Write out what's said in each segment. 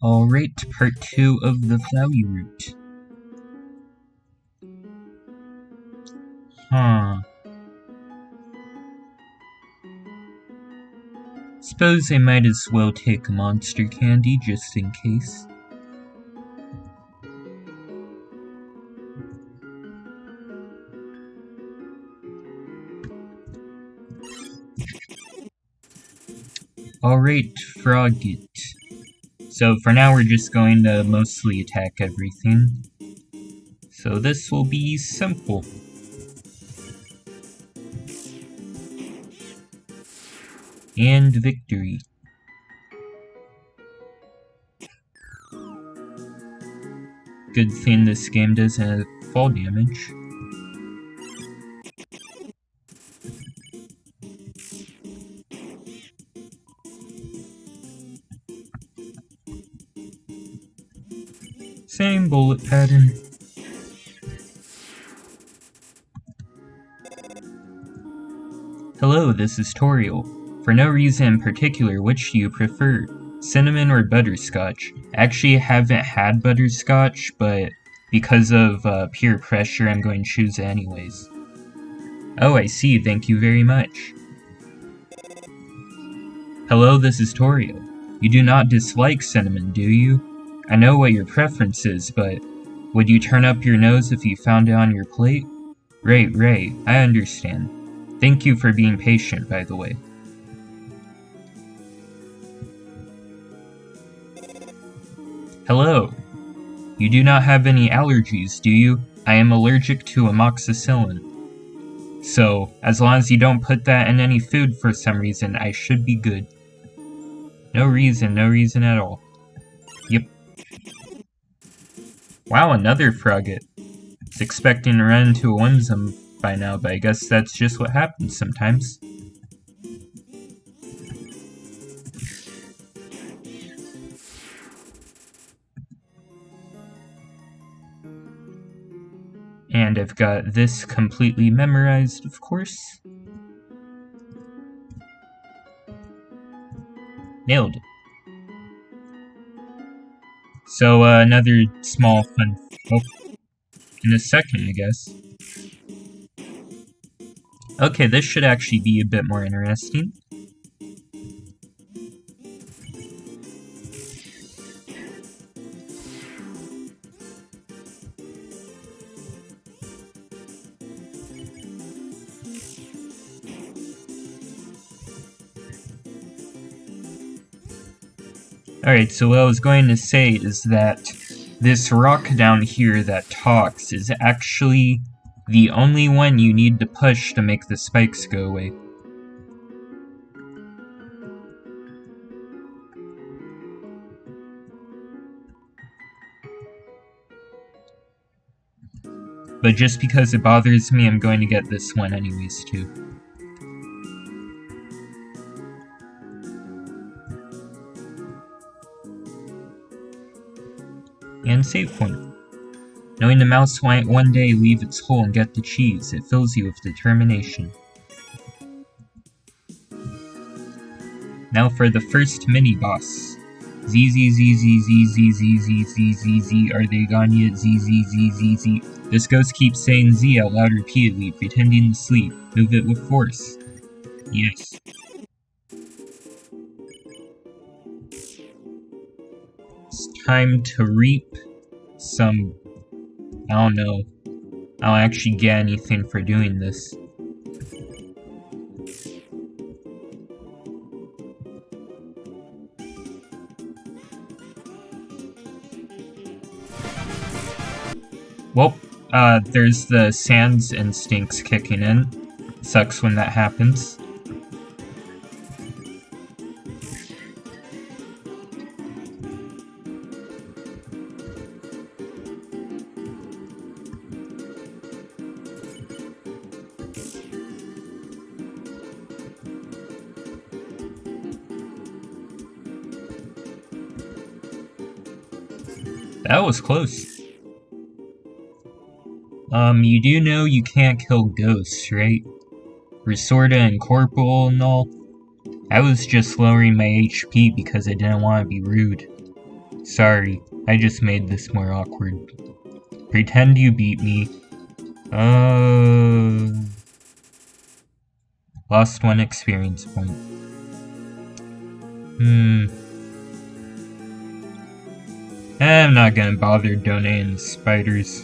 Alright, part 2 of the Flowey route. Suppose I might as well take a monster candy just in case. Alright, Frogget. So for now we're just going to mostly attack everything. So this will be simple. And victory. Good thing this game doesn't have fall damage. Same bullet pattern. Hello, this is Toriel. For no reason in particular, which do you prefer? Cinnamon or butterscotch? Actually, I haven't had butterscotch, but because of peer pressure, I'm going to choose it anyways. Oh, I see. Thank you very much. Hello, this is Toriel. You do not dislike cinnamon, do you? I know what your preference is, but would you turn up your nose if you found it on your plate? Right, I understand. Thank you for being patient, by the way. Hello. You do not have any allergies, do you? I am allergic to amoxicillin. So, as long as you don't put that in any food for some reason, I should be good. No reason at all. Yep. Wow, another Frogget. Was expecting to run into a Whimsum by now, but I guess that's just what happens sometimes. And I've got this completely memorized, of course. Nailed it. So, another small fun... Oh, in a second, I guess. Okay, this should actually be a bit more interesting. Alright, so what I was going to say is that this rock down here that talks is actually the only one you need to push to make the spikes go away. But just because it bothers me, I'm going to get this one anyways, too. And save point. Knowing the mouse might one day leave its hole and get the cheese, it fills you with determination. Now for the first mini-boss. Z, are they gone yet? Z. This ghost keeps saying Z out loud repeatedly, pretending to sleep. Move it with force. Yes. It's time to reap some... I don't know. I don't actually get anything for doing this. Well, there's the Sans instincts kicking in. Sucks when that happens. That was close. You do know you can't kill ghosts, right? Resorta and Corporal and all. I was just lowering my HP because I didn't want to be rude. Sorry, I just made this more awkward. Pretend you beat me. Lost 1 experience point. I'm not gonna bother donating spiders.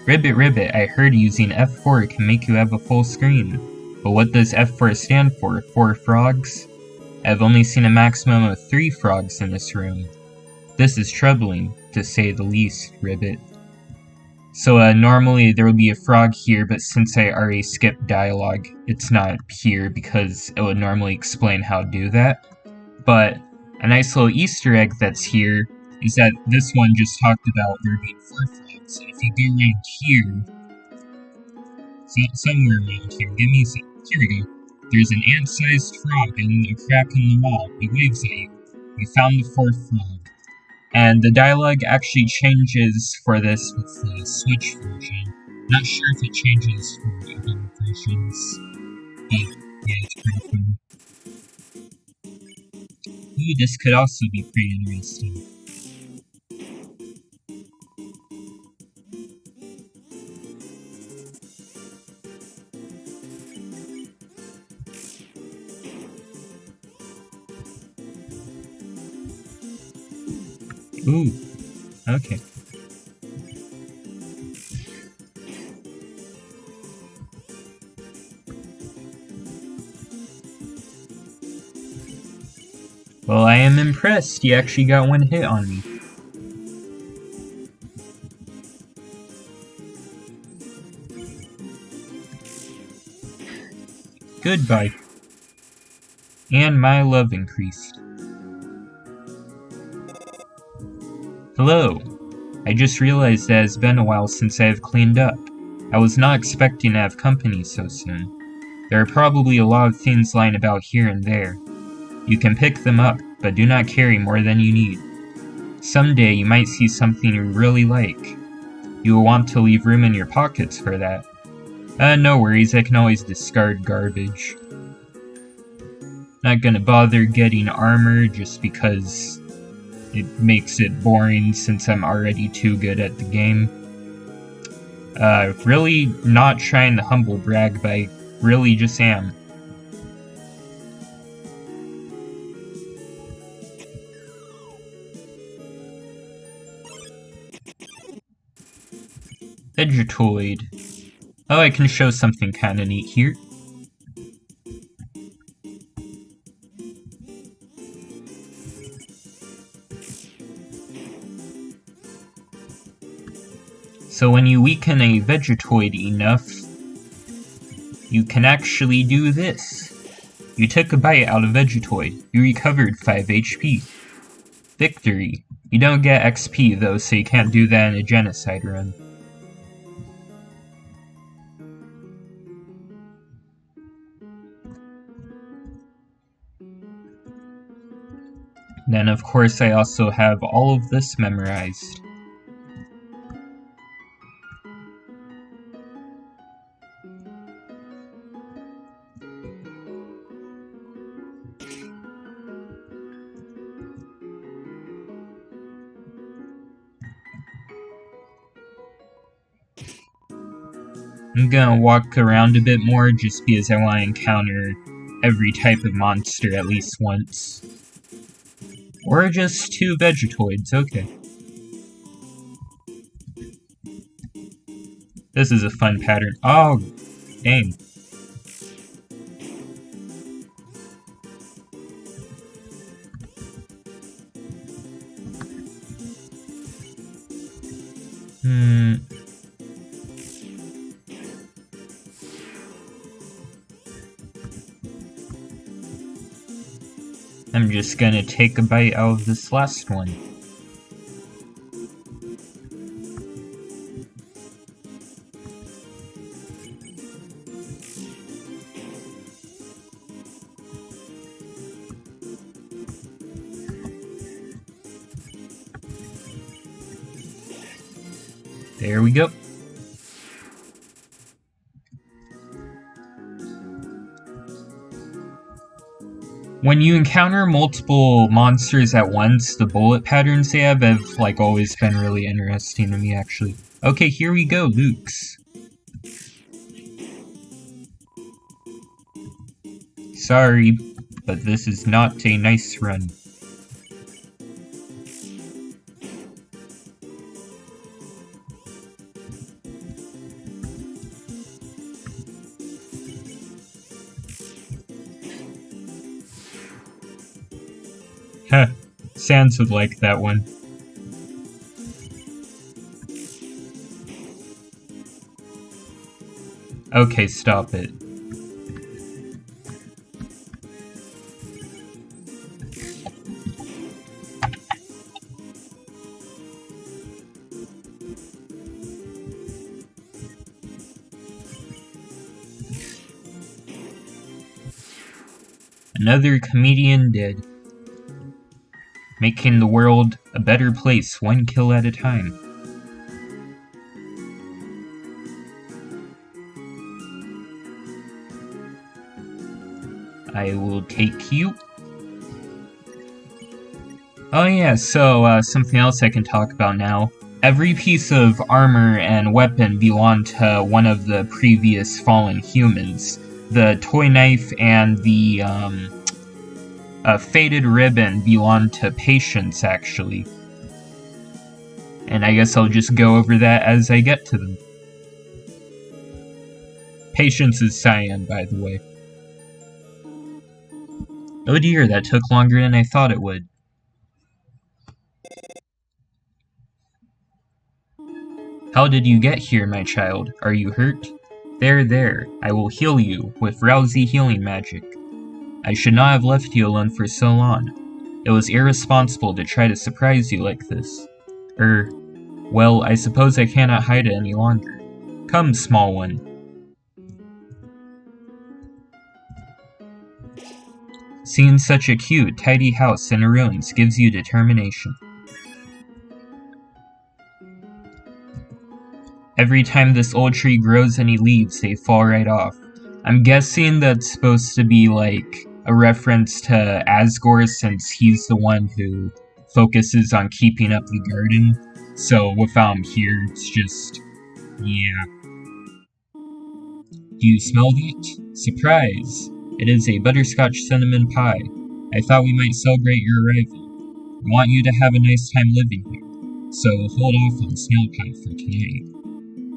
Ribbit, I heard using F4 can make you have a full screen. But what does F4 stand for? 4 frogs? I've only seen a maximum of 3 frogs in this room. This is troubling, to say the least, Ribbit. So, normally there would be a frog here, but since I already skipped dialogue, it's not here because it would normally explain how to do that. But a nice little Easter egg that's here is that this one just talked about there being 4 frogs, and if you go around here, somewhere around here, here we go. There's an ant-sized frog in a crack in the wall. He waves at you. We found the 4th frog. And the dialogue actually changes for this with the Switch version. Not sure if it changes for other versions, but yeah, it's pretty funny. Ooh, this could also be pretty interesting. Ooh, okay. Well, I am impressed. You actually got 1 hit on me. Goodbye. And my love increased. Hello. I just realized that it's been a while since I have cleaned up. I was not expecting to have company so soon. There are probably a lot of things lying about here and there. You can pick them up, but do not carry more than you need. Someday you might see something you really like. You will want to leave room in your pockets for that. No worries, I can always discard garbage. Not gonna bother getting armor just because it makes it boring since I'm already too good at the game. Really not trying to humble brag, but I really just am. Vegetoid. Oh, I can show something kinda neat here. So when you weaken a Vegetoid enough, you can actually do this. You took a bite out of Vegetoid. You recovered 5 HP. Victory. You don't get XP though, so you can't do that in a genocide run. Then of course I also have all of this memorized. I'm gonna walk around a bit more just because I want to encounter every type of monster at least once. Or just 2 Vegetoids, okay. This is a fun pattern. Oh, dang. I'm just gonna take a bite out of this last one. There we go. When you encounter multiple monsters at once, the bullet patterns they have like always been really interesting to me, actually. Okay, here we go, Luke's. Sorry, but this is not a nice run. Heh, Sans would like that one. Okay, stop it. Another comedian dead. Making the world a better place, one kill at a time. I will take you. Oh yeah, so something else I can talk about now. Every piece of armor and weapon belonged to one of the previous fallen humans. The toy knife and the faded ribbon belonged to Patience, actually. And I guess I'll just go over that as I get to them. Patience is cyan, by the way. Oh dear, that took longer than I thought it would. How did you get here, my child? Are you hurt? There, I will heal you with Rousey healing magic. I should not have left you alone for so long. It was irresponsible to try to surprise you like this. Well, I suppose I cannot hide it any longer. Come, small one. Seeing such a cute, tidy house in ruins gives you determination. Every time this old tree grows any leaves, they fall right off. I'm guessing that's supposed to be like a reference to Asgore, since he's the one who focuses on keeping up the garden. So without him here, it's just, yeah. Do you smell that? Surprise! It is a butterscotch cinnamon pie. I thought we might celebrate your arrival. I want you to have a nice time living here, so hold off on snail pie for tonight.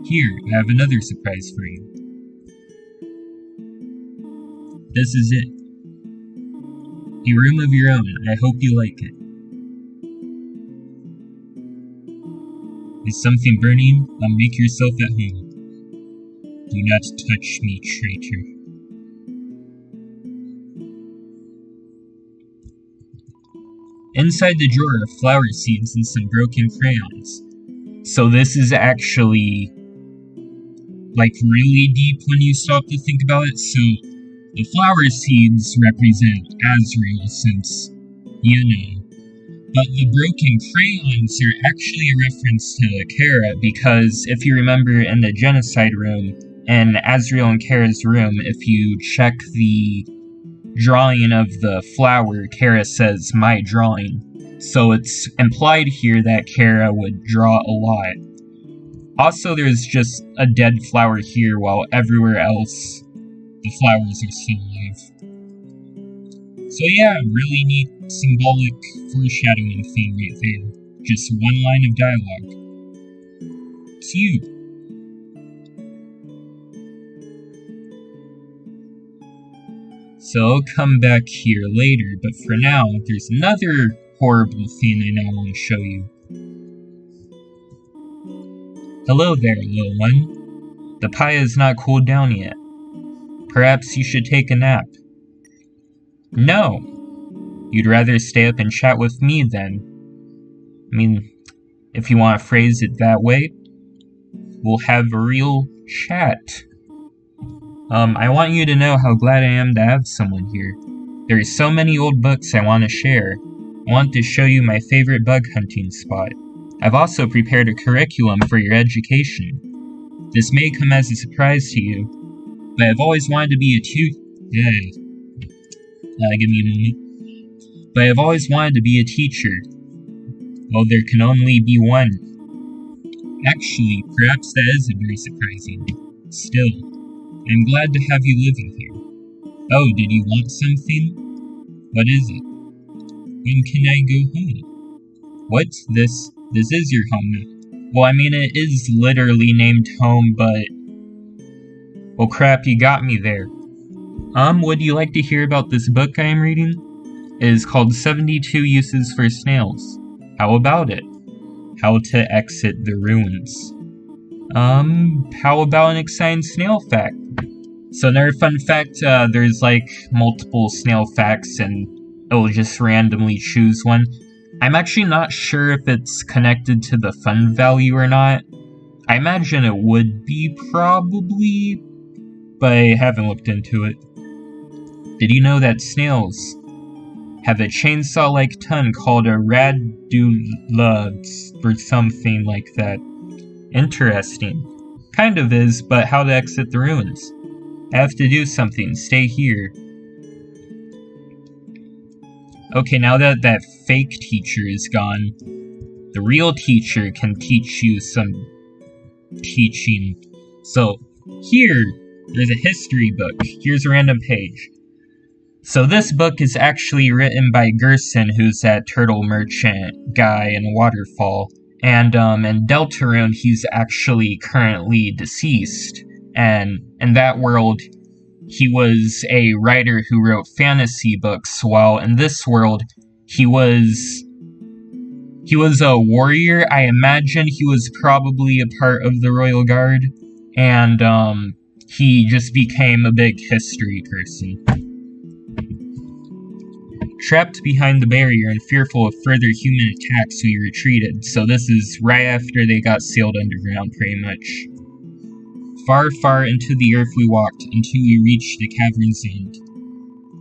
Here, I have another surprise for you. This is it. A room of your own. I hope you like it. Is something burning? Make yourself at home. Do not touch me, traitor. Inside the drawer are flower seeds and some broken crayons. So this is actually like really deep when you stop to think about it. So the flower seeds represent Azrael, since, you know. But the broken crayons are actually a reference to Kara, because if you remember in the genocide room, in Azrael and Kara's room, if you check the drawing of the flower, Kara says, "my drawing." So it's implied here that Kara would draw a lot. Also, there's just a dead flower here, while everywhere else, the flowers are still alive. So yeah, really neat symbolic foreshadowing thing right there. Just one line of dialogue. It's you. So I'll come back here later, but for now, there's another horrible thing I now want to show you. Hello there, little one. The pie is not cooled down yet. Perhaps you should take a nap. No! You'd rather stay up and chat with me then. I mean, if you want to phrase it that way, we'll have a real chat. I want you to know how glad I am to have someone here. There are so many old books I want to share. I want to show you my favorite bug hunting spot. I've also prepared a curriculum for your education. This may come as a surprise to you, but I've always wanted to be a Give me a moment. But I've always wanted to be a teacher. Well, there can only be one. Actually, perhaps that is very surprising. Still, I'm glad to have you living here. Oh, did you want something? What is it? When can I go home? What's this? This is your home. Well, I mean, it is literally named home, but... Well, crap, you got me there. Would you like to hear about this book I am reading? It is called 72 Uses for Snails. How about it? How to exit the ruins. How about an exciting snail fact? So another fun fact, there's like multiple snail facts and it'll just randomly choose one. I'm actually not sure if it's connected to the fun value or not. I imagine it would be, probably, but I haven't looked into it. Did you know that snails have a chainsaw-like tongue called a radula or something like that? Interesting. Kind of is, but how to exit the ruins? I have to do something. Stay here. Okay, now that that fake teacher is gone, the real teacher can teach you some teaching. So, here, there's a history book. Here's a random page. So this book is actually written by Gerson, who's that turtle merchant guy in Waterfall. And in Deltarune, he's actually currently deceased. And in that world, he was a writer who wrote fantasy books, while in this world, he was a warrior. I imagine he was probably a part of the Royal Guard. And he just became a big history person. Trapped behind the barrier and fearful of further human attacks, we retreated. So this is right after they got sealed underground, pretty much. Far, far into the earth we walked, until we reached the cavern's end.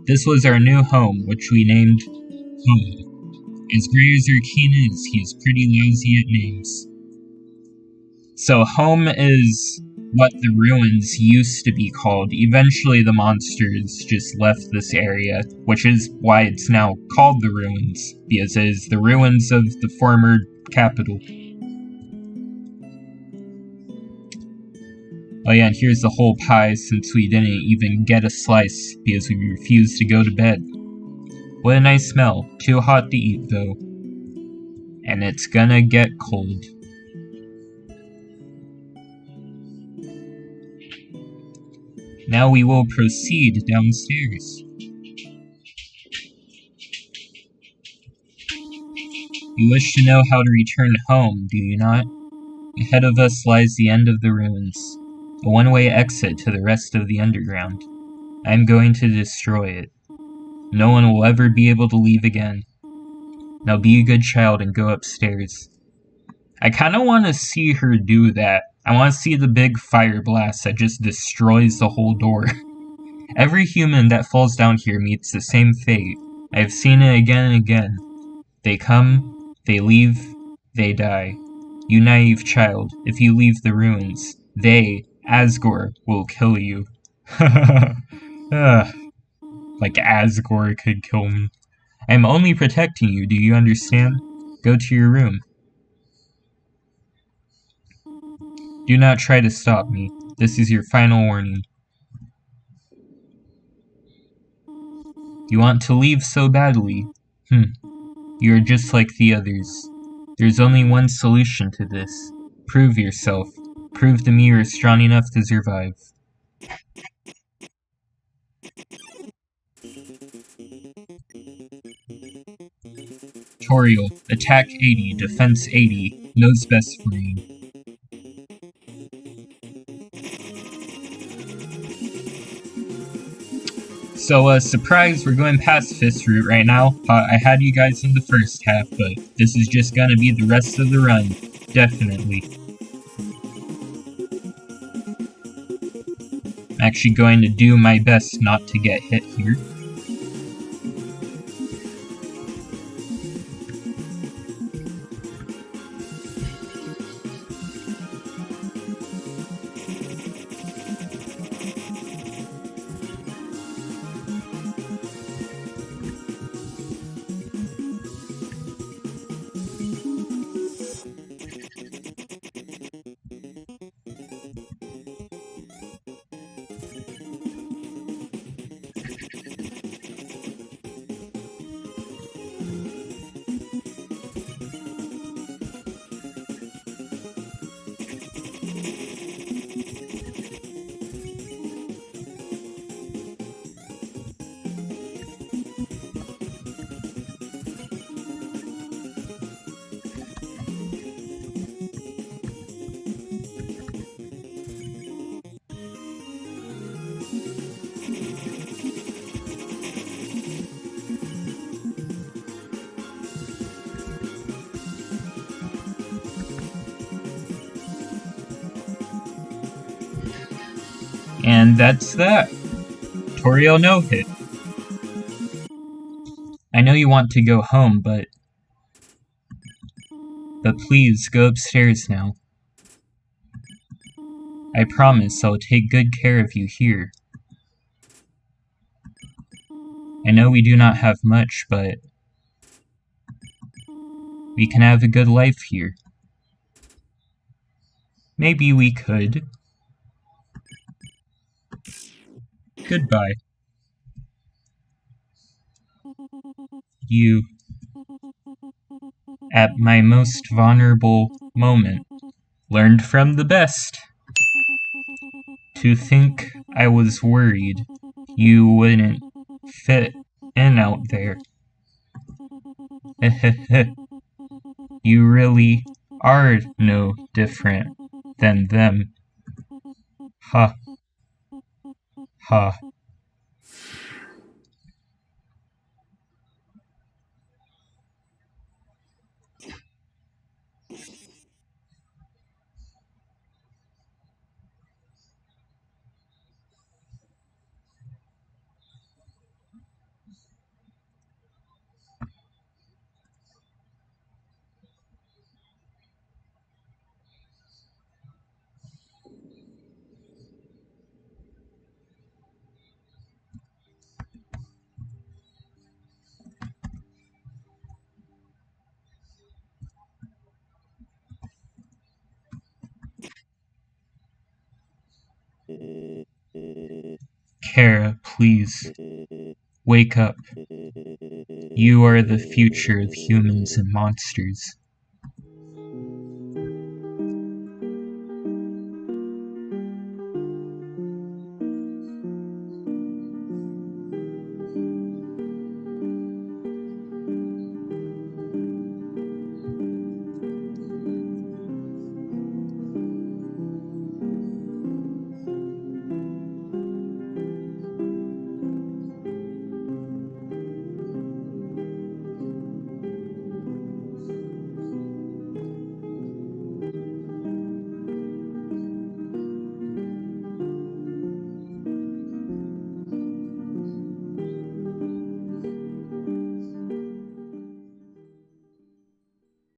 This was our new home, which we named Home. As great as our king is, he is pretty lousy at names. So home is what the ruins used to be called. Eventually the monsters just left this area, which is why it's now called the ruins, because it is the ruins of the former capital. Oh yeah, and here's the whole pie, since we didn't even get a slice, because we refused to go to bed. What a nice smell. Too hot to eat, though. And it's gonna get cold. Now we will proceed downstairs. You wish to know how to return home, do you not? Ahead of us lies the end of the ruins, a one-way exit to the rest of the underground. I am going to destroy it. No one will ever be able to leave again. Now be a good child and go upstairs. I kinda wanna see her do that. I wanna see the big fire blast that just destroys the whole door. Every human that falls down here meets the same fate. I have seen it again and again. They come, they leave, they die. You naive child, if you leave the ruins, they, Asgore, will kill you. Like Asgore could kill me. I am only protecting you, do you understand? Go to your room. Do not try to stop me. This is your final warning. You want to leave so badly. You are just like the others. There's only one solution to this. Prove yourself. Prove to me you are strong enough to survive. Tutorial. Attack 80, defense 80. Knows best for you. So, surprise, we're going past Fist Root right now. I had you guys in the first half, but this is just gonna be the rest of the run. Definitely. I'm actually going to do my best not to get hit here. And that's that. Toriel no hit. I know you want to go home, but please go upstairs now. I promise I'll take good care of you here. I know we do not have much, but we can have a good life here. Maybe we could. Goodbye. You, at my most vulnerable moment, learned from the best. To think I was worried you wouldn't fit in out there. You really are no different than them. Ha. Ha. Kara, please. Wake up. You are the future of humans and monsters.